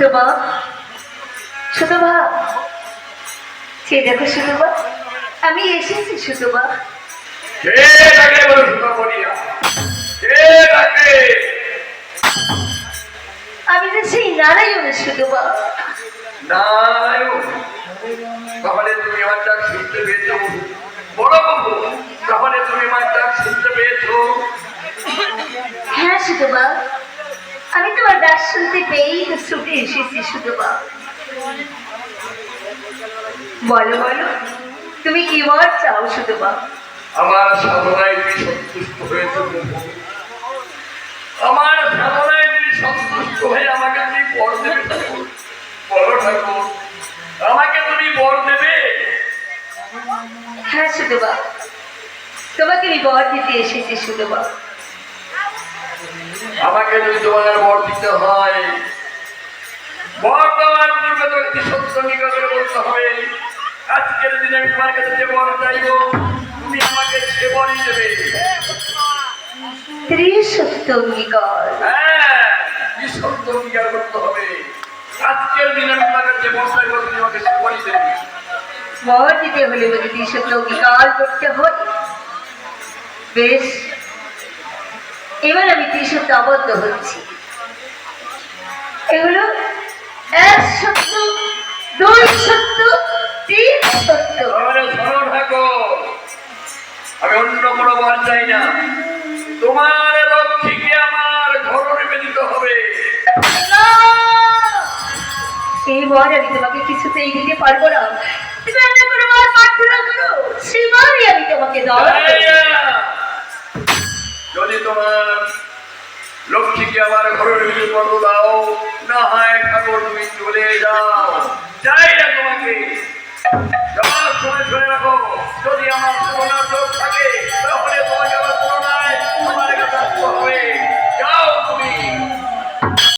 সুতবা সুতবা সে দেখো সুতবা আমি এসেছি সুতবা কে ডাকে বলো সুতবনিয়া কে ডাকে আমি যে সেই নারায়ণের সুতবা নারায়ণ তাহলে তুমি আমার ডাক শুনতে পেয়েছো বলো বাবু তাহলে তুমি আমার ডাক শুনতে পেয়েছো হ্যাঁ সুতবা আমি তোমার ডাক শুনতে পেয়েই তো ছুটে এসেছি সুতবা বলো বলো তুমি কি বল চাও সুতবা আমার সাধনায় তুমি সন্তুষ্ট হয়েছো আমার সাধনায় তুমি সন্তুষ্ট হয়ে আমাকে তুমি বর দেবে ঠাকুর বলো ঠাকুর আমাকে তুমি বর দেবে হ্যাঁ সুতবা তোমাকে আমি বর দিতে এসেছি সুতবা আমাকে যদি তোমার বর দিতে হয় বর দেওয়ার পূর্বে তোমাকে সত্য নিকটে বলতে হবে আজকের দিনে আমি তোমার কাছে যে বর চাইব তুমি আমাকে সে বরই দেবে ত্রিসত্য অঙ্গীকার হ্যাঁ কি সত্য অঙ্গীকার করতে হবে আজকের দিনে আমি তোমার কাছে যে বর চাইব তুমি আমাকে সে বরই দেবে বর দিতে হলে বলে ত্রিসত্য অঙ্গীকার করতে হয় বেশ এবার আমি ত্রিসত্য আবদ্ধ হচ্ছি এগুলো এক সত্য দুই সত্য তিন সত্য তাহলে শোনো ঠাকুর আমি অন্য কোনো বর চাই না তোমার লক্ষ্মীকে আমার ঘর নিবেদিত হবে এই বর আমি তোমাকে কিছুতেই দিতে পারবো না তুমি অন্য কোনো বর প্রার্থনা করো সেবারই আমি তোমাকে দেওয়া যদি তোমার লক্ষ্মীকে আমার ঘরের ভিতরে বড় দাও না হয় ঠাকুর তুমি চলে যাও